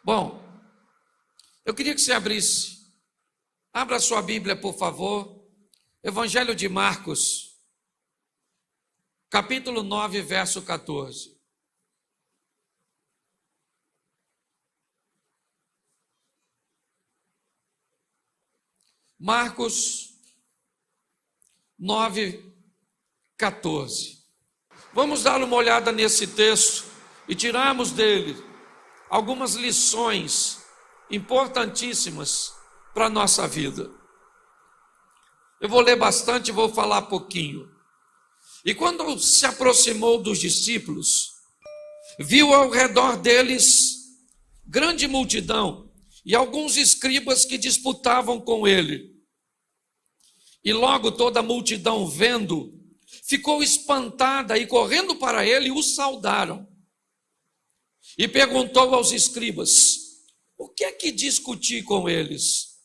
Bom, eu queria que você abra a sua Bíblia, por favor, Evangelho de Marcos, capítulo 9, verso 14. Marcos 9, 14. Vamos dar uma olhada nesse texto e tirarmos dele algumas lições importantíssimas para a nossa vida. Eu vou ler bastante e vou falar pouquinho. E quando se aproximou dos discípulos, viu ao redor deles grande multidão e alguns escribas que disputavam com ele. E logo toda a multidão, vendo, ficou espantada e correndo para ele o saudaram. E perguntou aos escribas: o que é que discuti com eles?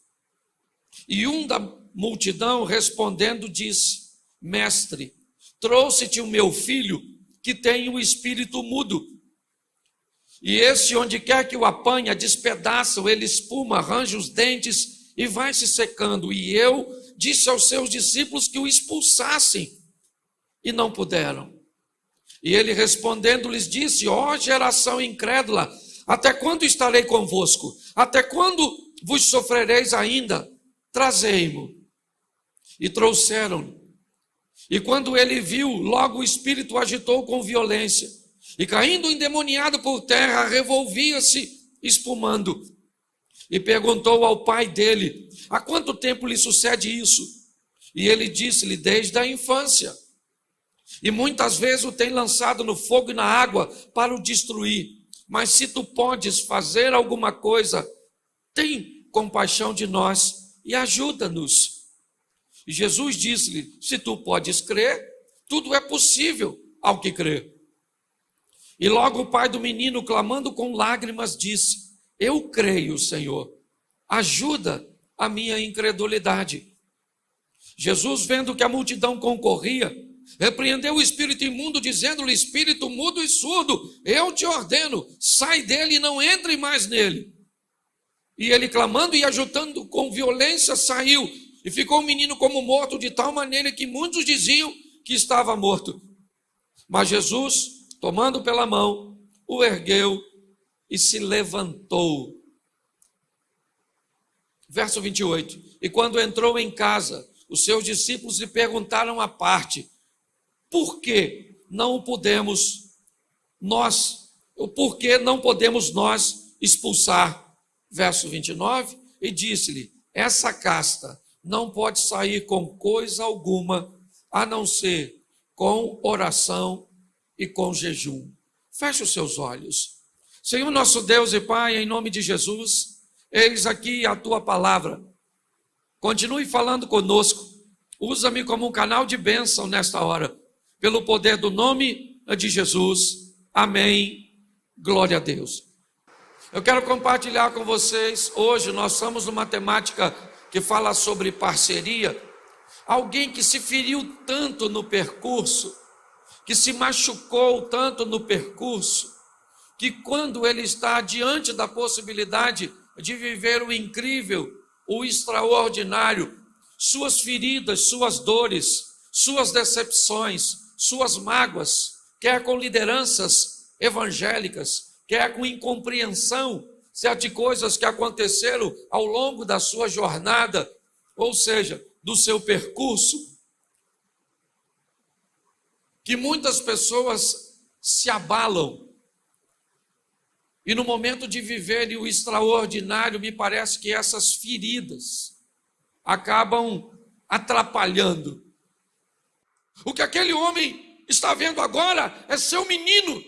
E um da multidão respondendo disse: mestre, trouxe-te o meu filho que tem o espírito mudo. E esse, onde quer que o apanha, despedaça, ele espuma, arranja os dentes e vai se secando. E eu disse aos seus discípulos que o expulsassem, e não puderam. E ele respondendo lhes disse: ó geração incrédula, até quando estarei convosco? Até quando vos sofrereis ainda? Trazei-mo. E trouxeram-no. E quando ele viu, logo o espírito agitou com violência, e caindo endemoniado por terra, revolvia-se, espumando. E perguntou ao pai dele: há quanto tempo lhe sucede isso? E ele disse-lhe: desde a infância. E muitas vezes o tem lançado no fogo e na água para o destruir. Mas se tu podes fazer alguma coisa, tem compaixão de nós e ajuda-nos. E Jesus disse-lhe: se tu podes crer, tudo é possível ao que crê. E logo o pai do menino, clamando com lágrimas, disse: eu creio, Senhor, ajuda a minha incredulidade. Jesus, vendo que a multidão concorria, repreendeu o espírito imundo, dizendo-lhe: espírito mudo e surdo, eu te ordeno, sai dele e não entre mais nele. E ele, clamando e ajudando com violência, saiu, e ficou o menino como morto, de tal maneira que muitos diziam que estava morto. Mas Jesus, tomando pela mão, o ergueu e se levantou. Verso 28. E quando entrou em casa, os seus discípulos lhe perguntaram à parte: por que não podemos nós expulsar? Verso 29, e disse-lhe: essa casta não pode sair com coisa alguma, a não ser com oração e com jejum. Feche os seus olhos. Senhor nosso Deus e Pai, em nome de Jesus, eis aqui a tua palavra. Continue falando conosco. Usa-me como um canal de bênção nesta hora, pelo poder do nome de Jesus. Amém. Glória a Deus. Eu quero compartilhar com vocês, hoje nós estamos numa temática que fala sobre parceria. Alguém que se feriu tanto no percurso, que se machucou tanto no percurso, que quando ele está diante da possibilidade de viver o incrível, o extraordinário, suas feridas, suas dores, suas decepções, suas mágoas, quer com lideranças evangélicas, quer com incompreensão de coisas que aconteceram ao longo da sua jornada, ou seja, do seu percurso, que muitas pessoas se abalam, e no momento de viverem o extraordinário, me parece que essas feridas acabam atrapalhando. O que aquele homem está vendo agora é seu menino,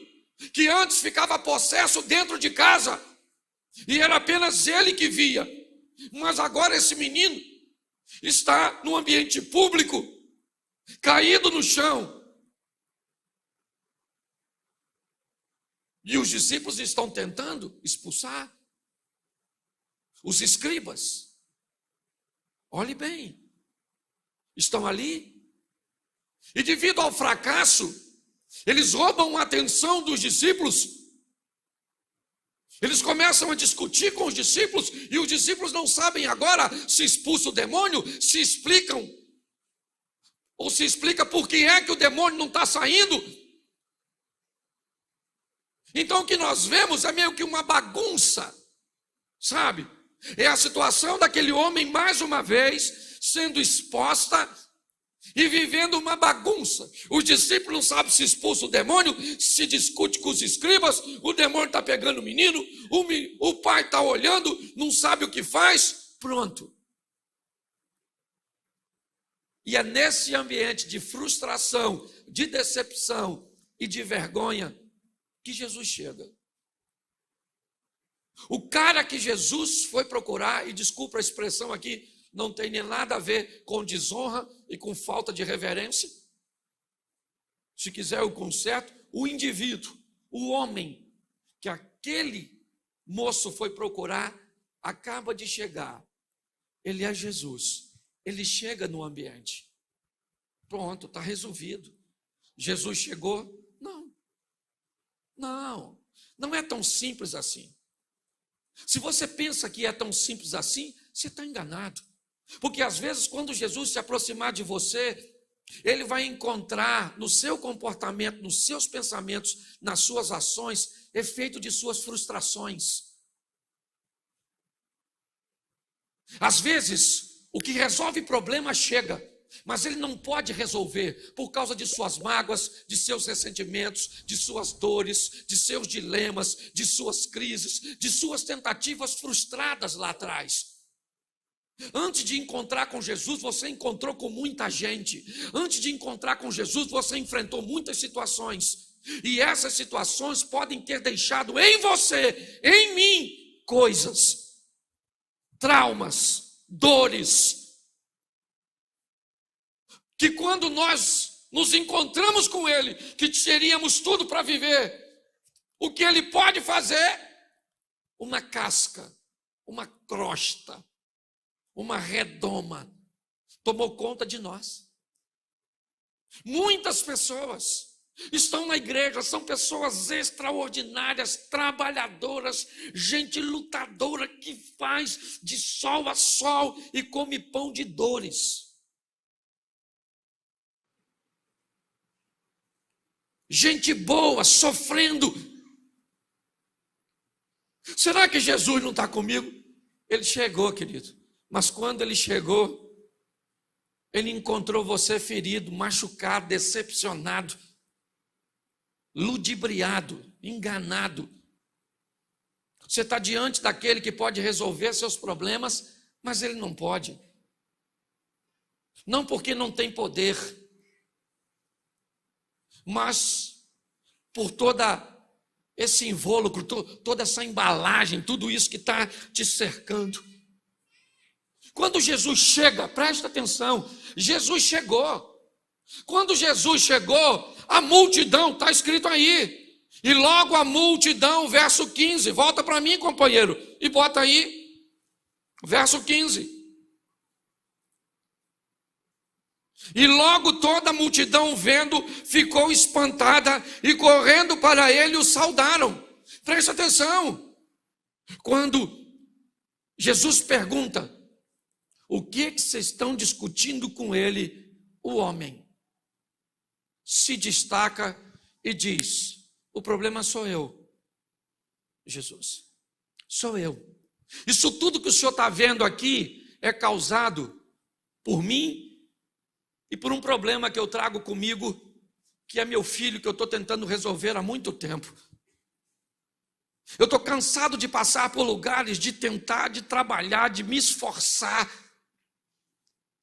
que antes ficava possesso dentro de casa, e era apenas ele que via, mas agora esse menino está no ambiente público, caído no chão, e os discípulos estão tentando expulsar. Os escribas, olhe bem, estão ali, e devido ao fracasso, eles roubam a atenção dos discípulos, Eles começam a discutir com os discípulos, e os discípulos não sabem agora se expulsa o demônio, se explicam, ou se explica por que é que o demônio não está saindo. Então o que nós vemos é meio que uma bagunça, sabe? É a situação daquele homem, mais uma vez, sendo exposta e vivendo uma bagunça. Os discípulos não sabem se expulsa o demônio, se discute com os escribas, o demônio está pegando o menino, o pai está olhando, não sabe o que faz, pronto. E é nesse ambiente de frustração, de decepção e de vergonha que Jesus chega. O cara que Jesus foi procurar, e desculpa a expressão aqui, não tem nem nada a ver com desonra e com falta de reverência. Se quiser o conserto, o indivíduo, o homem que aquele moço foi procurar, acaba de chegar. Ele é Jesus. Ele chega no ambiente. Pronto, está resolvido. Jesus chegou? Não é tão simples assim. Se você pensa que é tão simples assim, você está enganado. Porque às vezes, quando Jesus se aproximar de você, ele vai encontrar no seu comportamento, nos seus pensamentos, nas suas ações, efeito de suas frustrações. Às vezes, o que resolve problema chega, mas ele não pode resolver por causa de suas mágoas, de seus ressentimentos, de suas dores, de seus dilemas, de suas crises, de suas tentativas frustradas lá atrás. Antes de encontrar com Jesus, você encontrou com muita gente. Antes de encontrar com Jesus, você enfrentou muitas situações. E essas situações podem ter deixado em você, em mim, coisas, traumas, dores, que quando nós nos encontramos com Ele, que teríamos tudo para viver, o que Ele pode fazer? Uma casca, uma crosta, uma redoma, tomou conta de nós. Muitas pessoas estão na igreja, são pessoas extraordinárias, trabalhadoras, gente lutadora que faz de sol a sol e come pão de dores. Gente boa, sofrendo. Será que Jesus não está comigo? Ele chegou, querido. Mas quando ele chegou, ele encontrou você ferido, machucado, decepcionado, ludibriado, enganado. Você está diante daquele que pode resolver seus problemas, mas ele não pode. Não porque não tem poder, mas por toda esse invólucro, toda essa embalagem, tudo isso que está te cercando. Quando Jesus chega, presta atenção, Jesus chegou. Quando Jesus chegou, a multidão, está escrito aí. E logo a multidão, verso 15, volta para mim, companheiro, e bota aí, verso 15. E logo toda a multidão vendo, ficou espantada e correndo para ele o saudaram. Presta atenção. Quando Jesus pergunta, o que vocês estão discutindo com ele? O homem se destaca e diz, o problema sou eu, Jesus, sou eu. Isso tudo que o senhor está vendo aqui é causado por mim e por um problema que eu trago comigo, que é meu filho, que eu estou tentando resolver há muito tempo. Eu estou cansado de passar por lugares, de tentar, de trabalhar, de me esforçar,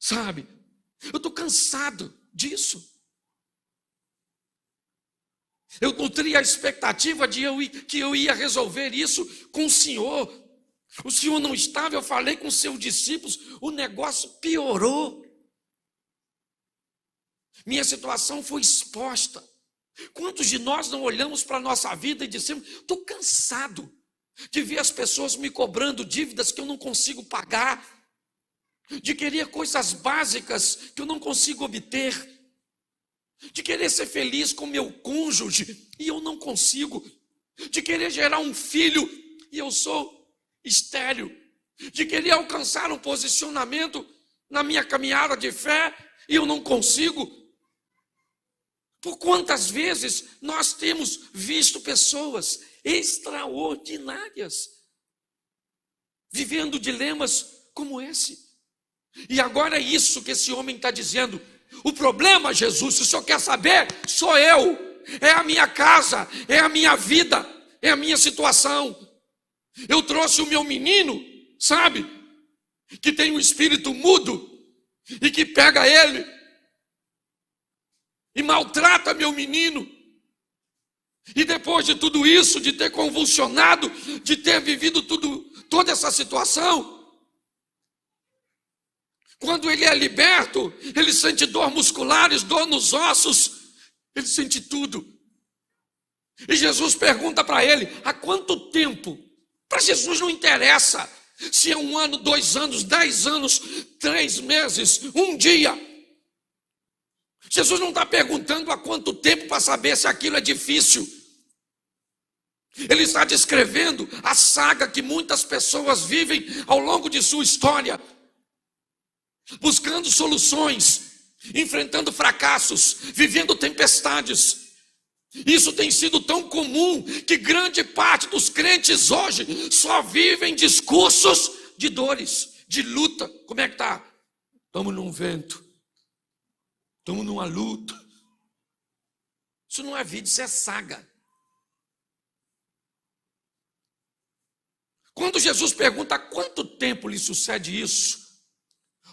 sabe? Eu estou cansado disso. Eu nutria a expectativa de que eu ia resolver isso com o Senhor. O Senhor não estava, eu falei com seus discípulos, o negócio piorou. Minha situação foi exposta. Quantos de nós não olhamos para a nossa vida e dissemos, estou cansado de ver as pessoas me cobrando dívidas que eu não consigo pagar, de querer coisas básicas que eu não consigo obter, de querer ser feliz com meu cônjuge e eu não consigo, de querer gerar um filho e eu sou estéril, de querer alcançar um posicionamento na minha caminhada de fé e eu não consigo. Por quantas vezes nós temos visto pessoas extraordinárias vivendo dilemas como esse? E agora é isso que esse homem está dizendo. O problema, Jesus, se o senhor quer saber, sou eu, é a minha casa, é a minha vida, é a minha situação. Eu trouxe o meu menino, sabe, que tem um espírito mudo e que pega ele e maltrata meu menino. E depois de tudo isso, de ter convulsionado, de ter vivido toda essa situação, quando ele é liberto, ele sente dor musculares, dor nos ossos, ele sente tudo. E Jesus pergunta para ele, há quanto tempo? Para Jesus não interessa se é 1 ano, 2 anos, 10 anos, 3 meses, 1 dia. Jesus não está perguntando há quanto tempo para saber se aquilo é difícil. Ele está descrevendo a saga que muitas pessoas vivem ao longo de sua história, buscando soluções, enfrentando fracassos, vivendo tempestades. Isso tem sido tão comum que grande parte dos crentes hoje só vivem discursos de dores, de luta. Como é que está? Estamos num vento, estamos numa luta. Isso não é vida, isso é saga. Quando Jesus pergunta há quanto tempo lhe sucede isso,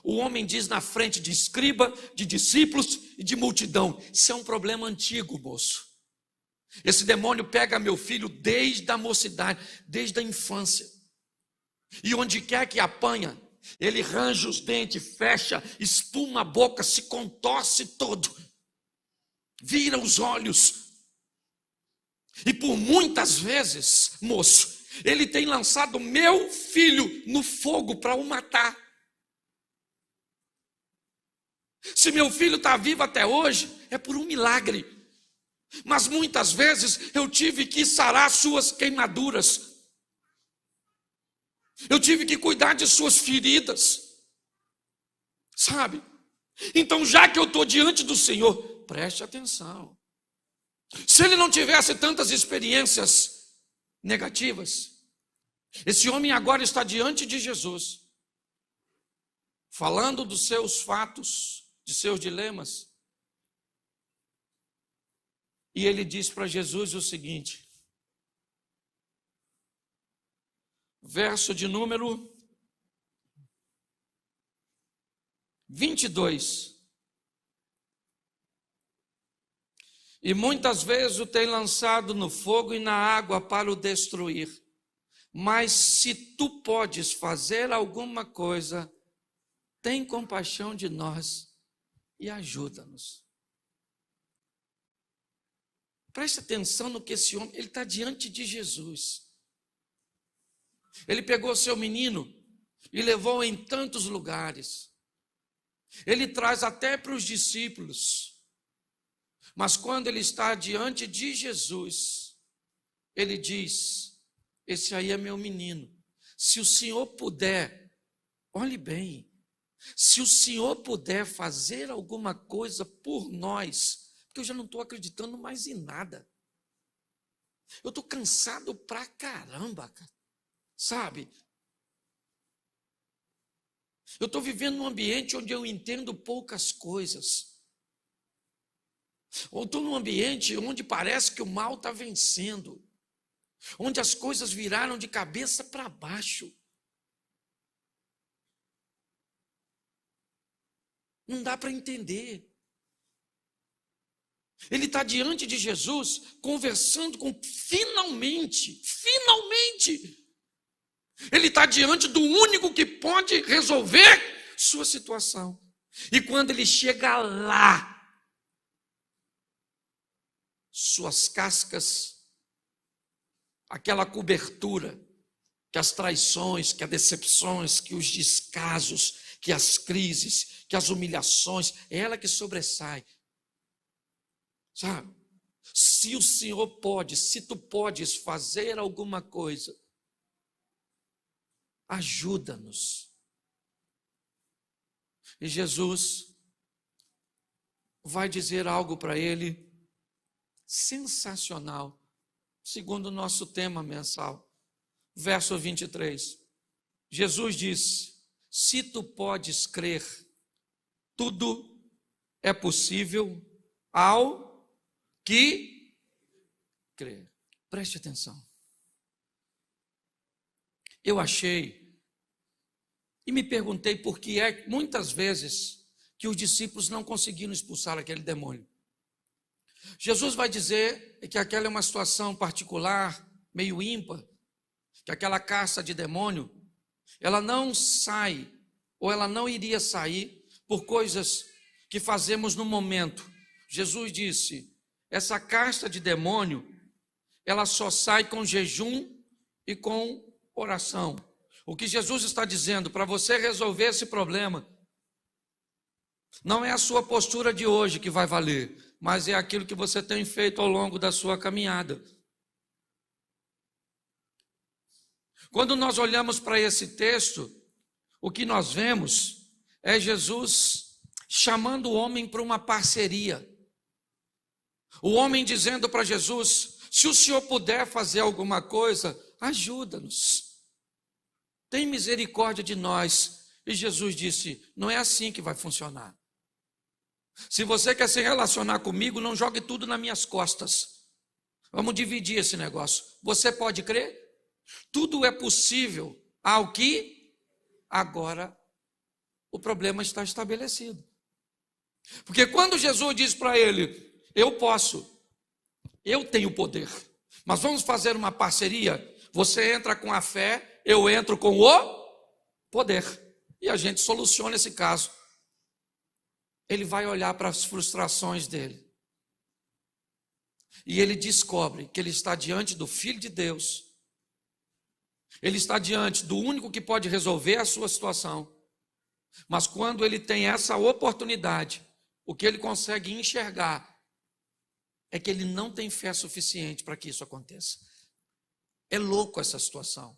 o homem diz na frente de escriba, de discípulos e de multidão: isso é um problema antigo, moço. Esse demônio pega meu filho desde a mocidade, desde a infância. E onde quer que apanha, ele range os dentes, fecha, espuma a boca, se contorce todo, vira os olhos. E por muitas vezes, moço, ele tem lançado meu filho no fogo para o matar. Se meu filho está vivo até hoje, é por um milagre. Mas muitas vezes eu tive que sarar suas queimaduras. Eu tive que cuidar de suas feridas. Sabe? Então, já que eu estou diante do Senhor, preste atenção. Se ele não tivesse tantas experiências negativas, esse homem agora está diante de Jesus, falando dos seus fatos, de seus dilemas. E ele diz para Jesus o seguinte, verso de número 22. E muitas vezes o tem lançado no fogo e na água para o destruir. Mas se tu podes fazer alguma coisa, tem compaixão de nós e ajuda-nos. Preste atenção no que esse homem, ele está diante de Jesus. Ele pegou seu menino e levou em tantos lugares. Ele traz até para os discípulos. Mas quando ele está diante de Jesus, ele diz: esse aí é meu menino. Se o Senhor puder, olhe bem, se o Senhor puder fazer alguma coisa por nós, porque eu já não estou acreditando mais em nada. Eu estou cansado pra caramba, cara. Sabe? Eu estou vivendo num ambiente onde eu entendo poucas coisas. Ou estou num ambiente onde parece que o mal está vencendo. Onde as coisas viraram de cabeça para baixo. Não dá para entender. Ele está diante de Jesus, conversando com, finalmente, ele está diante do único que pode resolver sua situação. E quando ele chega lá, suas cascas, aquela cobertura, que as traições, que as decepções, que os descasos, que as crises, que as humilhações, é ela que sobressai. Sabe? Se o Senhor pode, se tu podes fazer alguma coisa, ajuda-nos. E Jesus vai dizer algo para ele sensacional, segundo o nosso tema mensal. Verso 23. Jesus disse: se tu podes crer, tudo é possível ao que crê. Preste atenção. Eu achei e me perguntei por que é muitas vezes que os discípulos não conseguiram expulsar aquele demônio. Jesus vai dizer que aquela é uma situação particular, meio ímpar, que aquela casta de demônio, ela não sai, ou ela não iria sair por coisas que fazemos no momento. Jesus disse: essa casta de demônio, ela só sai com jejum e com oração. O que Jesus está dizendo, para você resolver esse problema, não é a sua postura de hoje que vai valer, mas é aquilo que você tem feito ao longo da sua caminhada. Quando nós olhamos para esse texto, o que nós vemos é Jesus chamando o homem para uma parceria. O homem dizendo para Jesus: se o Senhor puder fazer alguma coisa, ajuda-nos. Tem misericórdia de nós. E Jesus disse: não é assim que vai funcionar. Se você quer se relacionar comigo, não jogue tudo nas minhas costas. Vamos dividir esse negócio. Você pode crer? Tudo é possível ao que agora o problema está estabelecido. Porque quando Jesus diz para ele: eu posso, eu tenho poder, mas vamos fazer uma parceria. Você entra com a fé, eu entro com o poder. E a gente soluciona esse caso. Ele vai olhar para as frustrações dele. E ele descobre que ele está diante do Filho de Deus. Ele está diante do único que pode resolver a sua situação. Mas quando ele tem essa oportunidade, o que ele consegue enxergar é que ele não tem fé suficiente para que isso aconteça. É louco essa situação.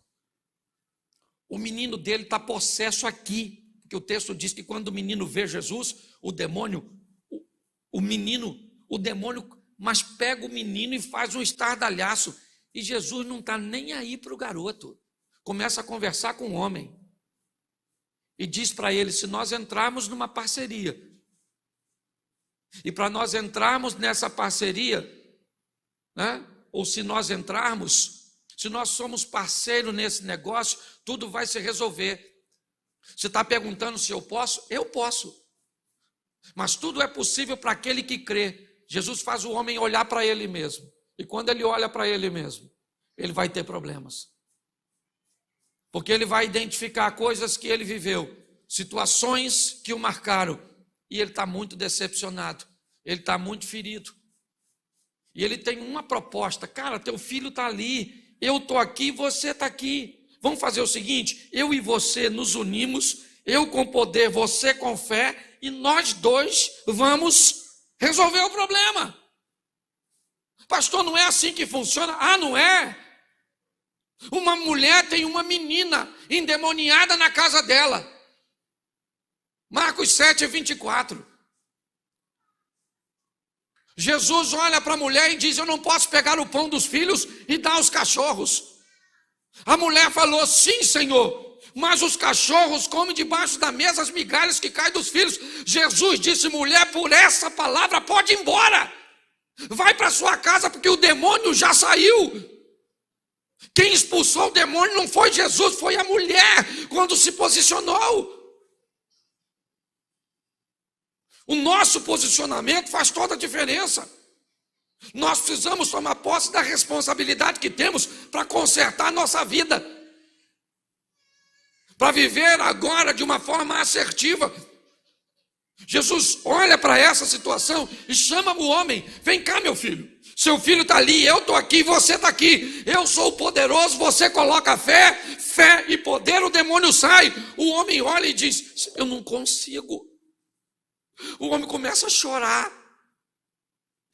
O menino dele está possesso aqui, porque o texto diz que quando o menino vê Jesus, o demônio, mas pega o menino e faz um estardalhaço. E Jesus não está nem aí para o garoto. Começa a conversar com o homem. E diz para ele: se nós entrarmos numa parceria, e para nós entrarmos nessa parceria, né? Ou se nós entrarmos, se nós somos parceiros nesse negócio, tudo vai se resolver. Você está perguntando se eu posso? Eu posso. Mas tudo é possível para aquele que crê. Jesus faz o homem olhar para ele mesmo. E quando ele olha para ele mesmo, ele vai ter problemas. Porque ele vai identificar coisas que ele viveu, situações que o marcaram. E ele está muito decepcionado. Ele está muito ferido. E ele tem uma proposta: cara, teu filho está ali, eu estou aqui, você está aqui. Vamos fazer o seguinte: eu e você nos unimos, eu com poder, você com fé, e nós dois vamos resolver o problema. Pastor, não é assim que funciona? Ah, não é? Uma mulher tem uma menina endemoniada na casa dela. Marcos 7:24. Jesus olha para a mulher e diz: eu não posso pegar o pão dos filhos e dar aos cachorros. A mulher falou: sim, Senhor, mas os cachorros comem debaixo da mesa as migalhas que caem dos filhos. Jesus disse: mulher, por essa palavra pode ir embora. Vai para sua casa, porque o demônio já saiu. Quem expulsou o demônio não foi Jesus, foi a mulher, quando se posicionou. O nosso posicionamento faz toda a diferença. Nós precisamos tomar posse da responsabilidade que temos para consertar a nossa vida, para viver agora de uma forma assertiva. Jesus olha para essa situação e chama o homem: vem cá, meu filho, seu filho está ali, eu estou aqui, você está aqui, eu sou o poderoso, você coloca fé e poder, o demônio sai. O homem olha e diz: eu não consigo. O homem começa a chorar.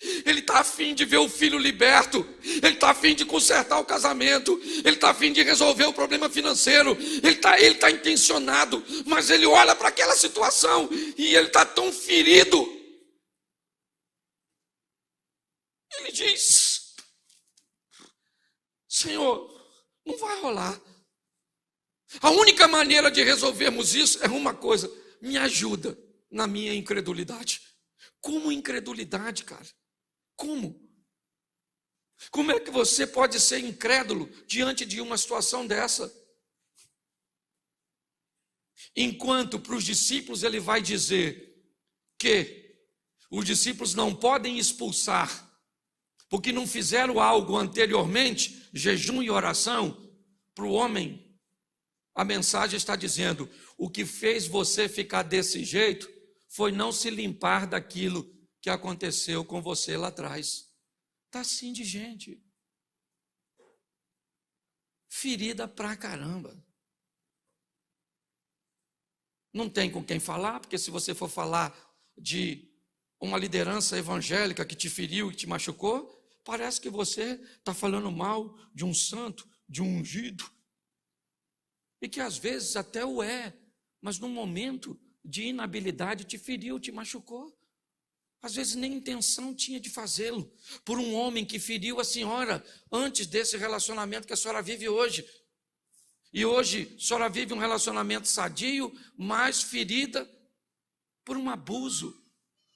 Ele está afim de ver o filho liberto, ele está afim de consertar o casamento, ele está afim de resolver o problema financeiro, ele tá intencionado, mas ele olha para aquela situação e ele está tão ferido. Ele diz: Senhor, não vai rolar. A única maneira de resolvermos isso é uma coisa: me ajuda na minha incredulidade. Como incredulidade, cara? Como? Como é que você pode ser incrédulo diante de uma situação dessa? Enquanto para os discípulos ele vai dizer que os discípulos não podem expulsar, porque não fizeram algo anteriormente, jejum e oração, para o homem, a mensagem está dizendo: o que fez você ficar desse jeito foi não se limpar daquilo que aconteceu com você lá atrás. Está assim de gente. Ferida pra caramba. Não tem com quem falar, porque se você for falar de uma liderança evangélica que te feriu e te machucou, parece que você está falando mal de um santo, de um ungido. E que às vezes até o é, mas num momento de inabilidade te feriu, te machucou. Às vezes nem intenção tinha de fazê-lo, por um homem que feriu a senhora antes desse relacionamento que a senhora vive hoje. E hoje a senhora vive um relacionamento sadio, mas ferida por um abuso,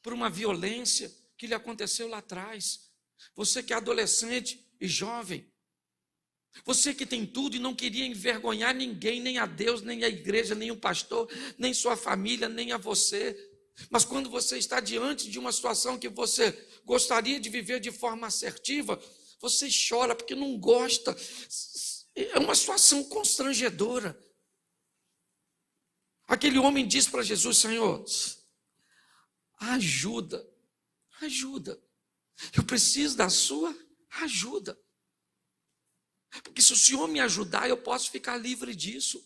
por uma violência que lhe aconteceu lá atrás. Você que é adolescente e jovem, você que tem tudo e não queria envergonhar ninguém, nem a Deus, nem a igreja, nem o pastor, nem sua família, nem a você. Mas quando você está diante de uma situação que você gostaria de viver de forma assertiva, você chora porque não gosta. É uma situação constrangedora. Aquele homem diz para Jesus: Senhor, ajuda. Eu preciso da sua ajuda. Porque se o Senhor me ajudar, eu posso ficar livre disso.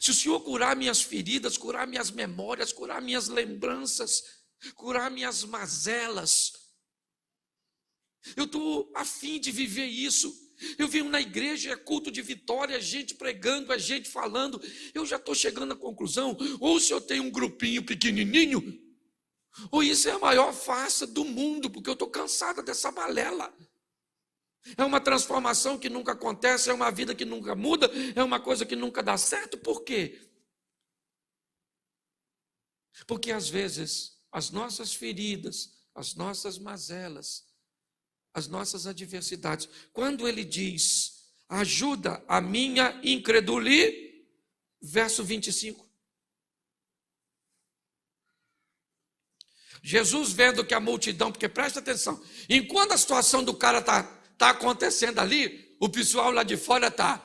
Se o Senhor curar minhas feridas, curar minhas memórias, curar minhas lembranças, curar minhas mazelas, eu estou a fim de viver isso. Eu venho na igreja, é culto de vitória, gente pregando, a gente falando. Eu já estou chegando à conclusão: ou se eu tenho um grupinho pequenininho, ou isso é a maior farsa do mundo, porque eu estou cansada dessa balela. É uma transformação que nunca acontece, é uma vida que nunca muda, é uma coisa que nunca dá certo. Por quê? Porque às vezes as nossas feridas, as nossas mazelas, as nossas adversidades, quando ele diz: ajuda a minha incredulidade, verso 25. Jesus vendo que a multidão, porque presta atenção, enquanto a situação do cara está acontecendo ali, o pessoal lá de fora está: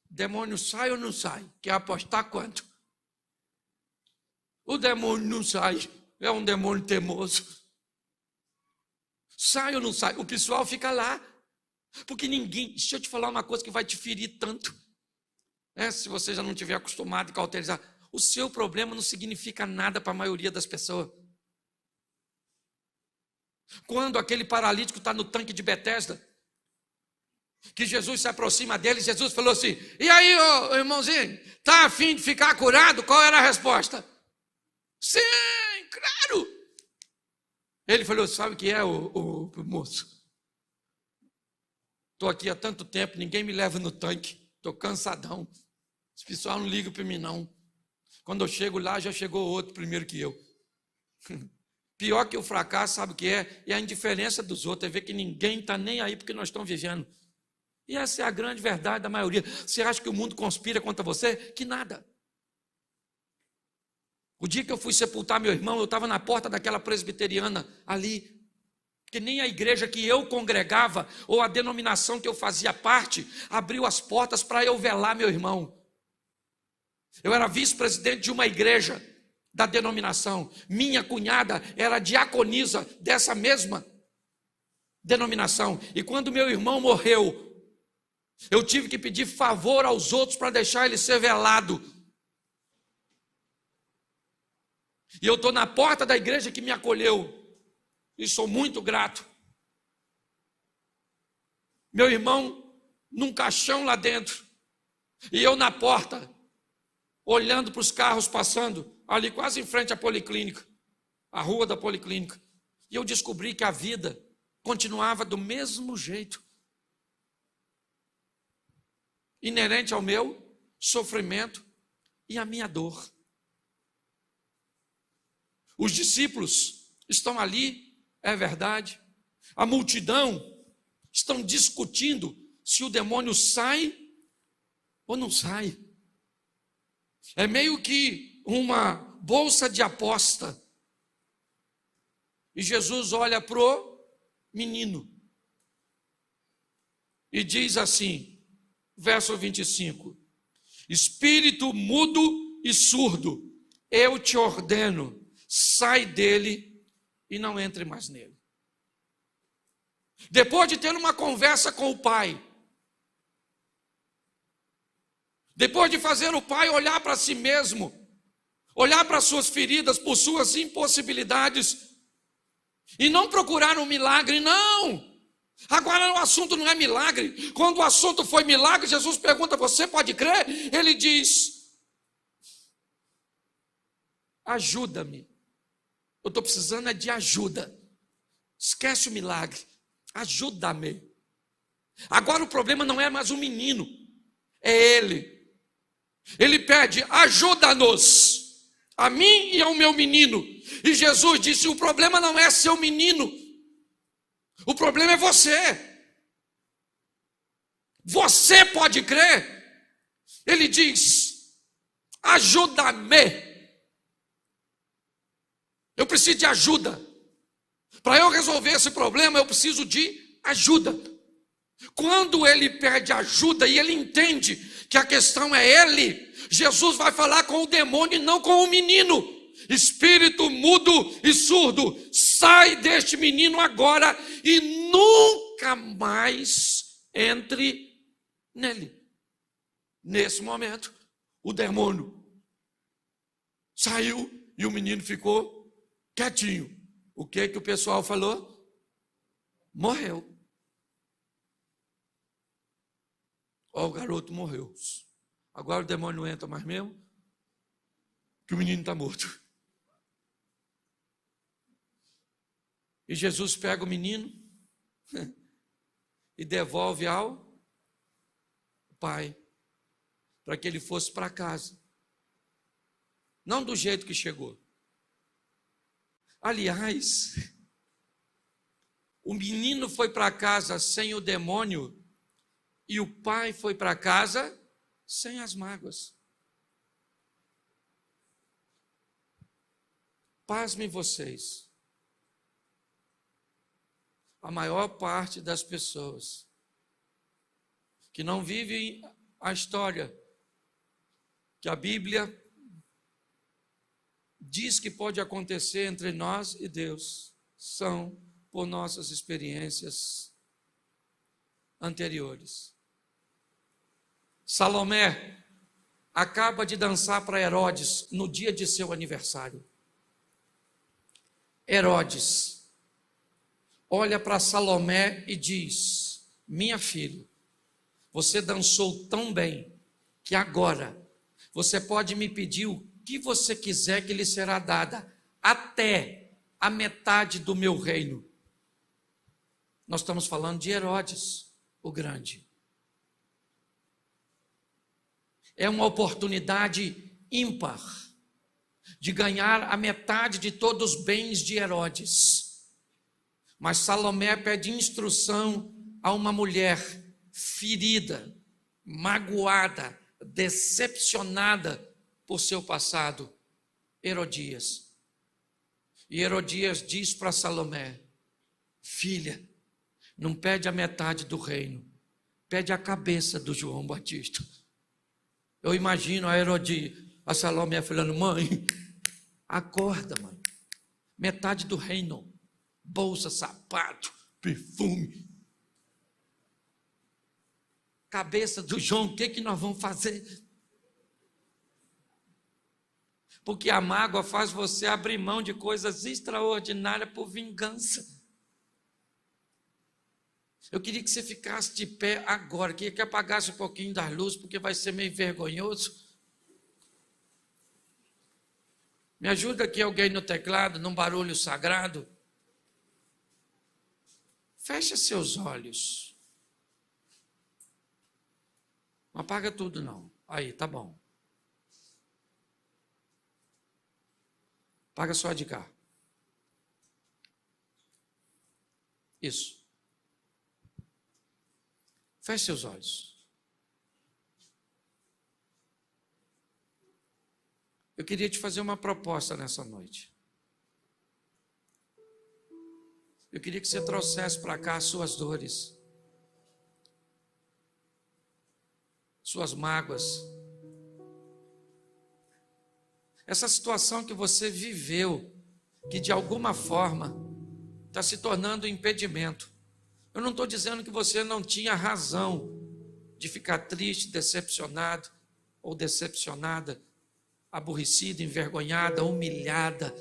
demônio sai ou não sai? Quer apostar quanto? O demônio não sai, é um demônio teimoso. Sai ou não sai? O pessoal fica lá, porque ninguém, deixa eu te falar uma coisa que vai te ferir tanto, se você já não estiver acostumado a cauterizar, o seu problema não significa nada para a maioria das pessoas. Quando aquele paralítico está no tanque de Betesda, que Jesus se aproxima dele, Jesus falou assim: e aí, ô irmãozinho, está a fim de ficar curado? Qual era a resposta? Sim, claro. Ele falou: sabe o que é, o moço? Estou aqui há tanto tempo, ninguém me leva no tanque, estou cansadão. Esse pessoal não liga para mim não. Quando eu chego lá, já chegou outro primeiro que eu. Pior que o fracasso, sabe o que é? É a indiferença dos outros, é ver que ninguém está nem aí porque nós estamos vivendo. E essa é a grande verdade da maioria. Você acha que o mundo conspira contra você? Que nada. O dia que eu fui sepultar meu irmão, eu estava na porta daquela presbiteriana ali, porque nem a igreja que eu congregava, ou a denominação que eu fazia parte, abriu as portas para eu velar meu irmão. Eu era vice-presidente de uma igreja da denominação. Minha cunhada era diaconisa dessa mesma denominação. E quando meu irmão morreu, eu tive que pedir favor aos outros para deixar ele ser velado. E eu estou na porta da igreja que me acolheu. e sou muito grato. Meu irmão num caixão lá dentro, e eu na porta, olhando para os carros passando, ali quase em frente à policlínica, a rua da policlínica, e eu descobri que a vida continuava do mesmo jeito, inerente ao meu sofrimento e à minha dor. Os discípulos estão ali, é verdade, a multidão estão discutindo se o demônio sai ou não sai. É meio que uma bolsa de aposta. E Jesus olha pro menino e diz assim, verso 25: espírito mudo e surdo, eu te ordeno, sai dele e não entre mais nele. Depois de ter uma conversa com o pai, depois de fazer o pai olhar para si mesmo, olhar para suas feridas, por suas impossibilidades, e não procurar um milagre, não. Agora o assunto não é milagre. Quando o assunto foi milagre, Jesus pergunta, você pode crer? Ele diz, ajuda-me. Eu estou precisando é de ajuda. Esquece o milagre. Ajuda-me. Agora o problema não é mais o menino, é ele. Ele pede, ajuda-nos, a mim e ao meu menino. E Jesus disse, o problema não é seu menino, o problema é você. Você pode crer? Ele diz, ajuda-me. Eu preciso de ajuda. Para eu resolver esse problema, eu preciso de ajuda. Quando ele pede ajuda e ele entende que a questão é ele, Jesus vai falar com o demônio e não com o menino. Espírito mudo e surdo, sai deste menino agora e nunca mais entre nele. Nesse momento, o demônio saiu e o menino ficou quietinho. O que o pessoal falou? Morreu. Ó, o garoto morreu. Agora o demônio não entra mais mesmo, que o menino está morto. E Jesus pega o menino e devolve ao pai, para que ele fosse para casa. Não do jeito que chegou. Aliás, o menino foi para casa sem o demônio e o pai foi para casa sem as mágoas. Pasmem vocês. A maior parte das pessoas que não vivem a história que a Bíblia diz que pode acontecer entre nós e Deus, são por nossas experiências anteriores. Salomé acaba de dançar para Herodes no dia de seu aniversário. Herodes olha para Salomé e diz, minha filha, você dançou tão bem que agora você pode me pedir o que você quiser que lhe será dada, até a metade do meu reino. Nós estamos falando de Herodes, o Grande. É uma oportunidade ímpar de ganhar a metade de todos os bens de Herodes. Mas Salomé pede instrução a uma mulher ferida, magoada, decepcionada por seu passado, Herodias. E Herodias diz para Salomé, filha, não pede a metade do reino, pede a cabeça do João Batista. Eu imagino a Herodias, a Salomé falando, mãe, acorda, mãe, metade do reino, bolsa, sapato, perfume, cabeça do João, o que nós vamos fazer? Porque a mágoa faz você abrir mão de coisas extraordinárias por vingança. Eu queria que você ficasse de pé agora, queria que apagasse um pouquinho da luz, porque vai ser meio vergonhoso. Me ajuda aqui alguém no teclado, num barulho sagrado. Feche seus olhos. Não apaga tudo não. Aí, tá bom. Apaga só a de cá. Isso. Feche seus olhos. Eu queria te fazer uma proposta nessa noite. Eu queria que você trouxesse para cá as suas dores, suas mágoas. Essa situação que você viveu, que de alguma forma está se tornando um impedimento. Eu não estou dizendo que você não tinha razão de ficar triste, decepcionado ou decepcionada, aborrecida, envergonhada, humilhada.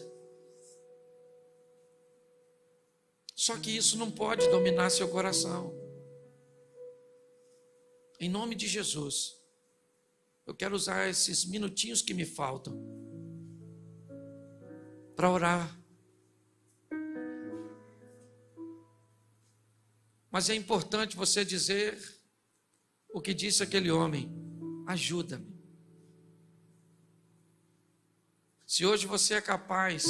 Só que isso não pode dominar seu coração. Em nome de Jesus, eu quero usar esses minutinhos que me faltam para orar. Mas é importante você dizer o que disse aquele homem: ajuda-me. Se hoje você é capaz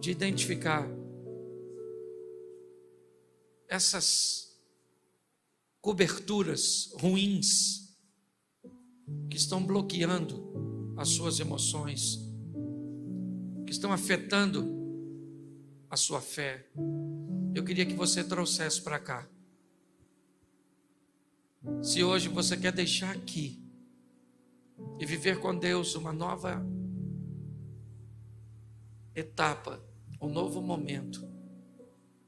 de identificar essas coberturas ruins que estão bloqueando as suas emoções, que estão afetando a sua fé, eu queria que você trouxesse para cá. Se hoje você quer deixar aqui e viver com Deus uma nova etapa, um novo momento,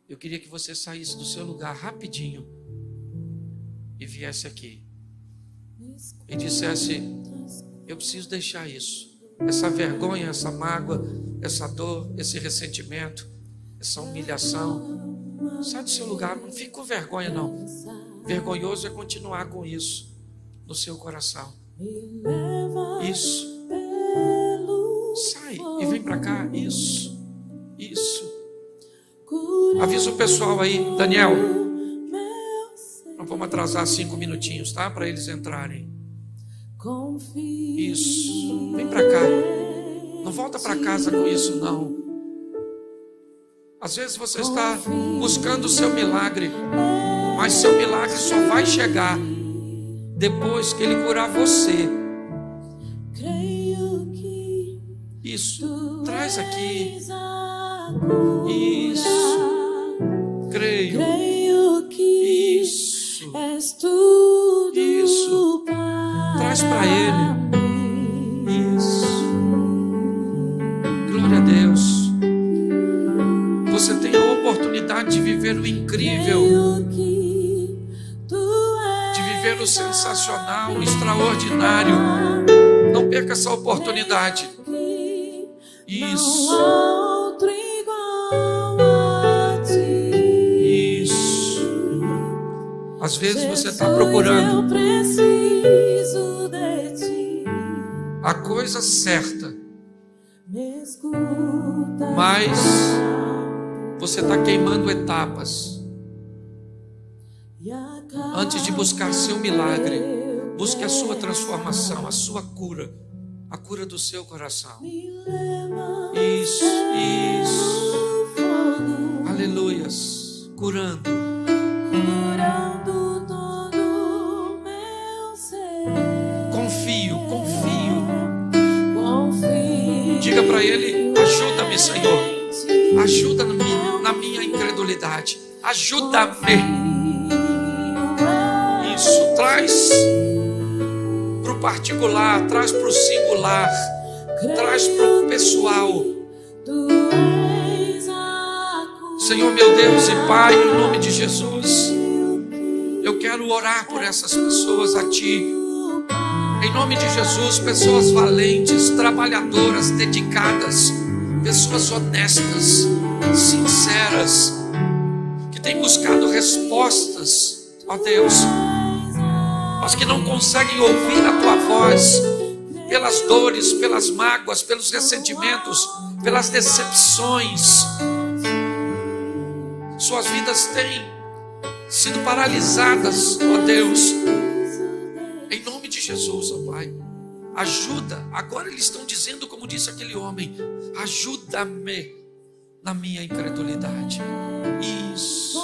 eu queria que você saísse do seu lugar rapidinho e viesse aqui e dissesse: eu preciso deixar isso, essa vergonha, essa mágoa, essa dor, esse ressentimento, essa humilhação. Sai do seu lugar, não fique com vergonha não. Vergonhoso é continuar com isso no seu coração. Isso. Sai e vem para cá. Isso. Avisa o pessoal aí, Daniel. Nós vamos atrasar 5 minutinhos, tá? Para eles entrarem. Isso. Vem para cá. Não volta para casa com isso, não. Às vezes você está buscando o seu milagre, mas seu milagre só vai chegar depois que Ele curar você. Isso. Traz aqui. Isso. Creio que isso. Isso. Traz para Ele. Isso. Glória a Deus. Você tem a oportunidade de viver o incrível, de viver o sensacional, o extraordinário. Não perca essa oportunidade. Isso. Isso. Às vezes você está procurando a coisa certa, mas você está queimando etapas. Antes de buscar seu milagre, busque a sua transformação, a sua cura, a cura do seu coração. Isso. Aleluias. Curando todo meu ser. Confio. Diga para Ele: ajuda-me, Senhor. Ajuda-me na minha incredulidade. Ajuda-me. Isso. Traz para o particular, traz para o singular, traz para o pessoal. Senhor, meu Deus e Pai, em nome de Jesus, eu quero orar por essas pessoas a Ti, Em nome de Jesus, pessoas valentes, trabalhadoras, dedicadas, pessoas honestas, sinceras, que têm buscado respostas, ó Deus, mas que não conseguem ouvir a tua voz, pelas dores, pelas mágoas, pelos ressentimentos, pelas decepções. Suas vidas têm sido paralisadas, ó Deus. Em nome de Jesus, ó Pai, ajuda. Agora eles estão dizendo, como disse aquele homem: ajuda-me na minha incredulidade. Isso.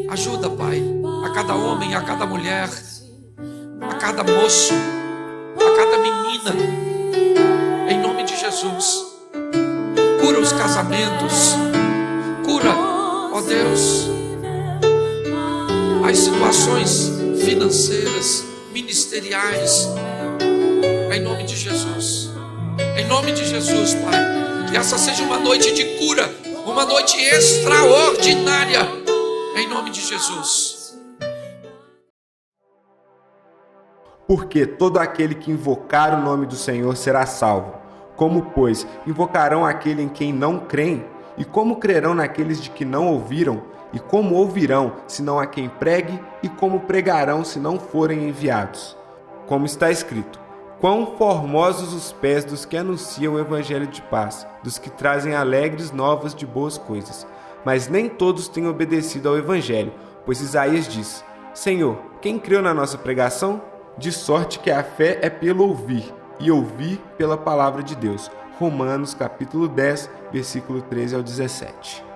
Ajuda, Pai, a cada homem, a cada mulher, a cada moço, a cada menina, em nome de Jesus. Cura os casamentos, cura, ó Deus, as situações financeiras, ministeriais, em nome de Jesus. Em nome de Jesus, Pai, que essa seja uma noite de cura, uma noite extraordinária, em nome de Jesus. Porque todo aquele que invocar o nome do Senhor será salvo. Como, pois, invocarão aquele em quem não creem? E como crerão naqueles de que não ouviram? E como ouvirão, se não há quem pregue? E como pregarão, se não forem enviados? Como está escrito: quão formosos os pés dos que anunciam o evangelho de paz, dos que trazem alegres novas de boas coisas. Mas nem todos têm obedecido ao evangelho, pois Isaías diz: Senhor, quem creu na nossa pregação? De sorte que a fé é pelo ouvir, e ouvir pela palavra de Deus. Romanos capítulo 10, versículo 13 ao 17.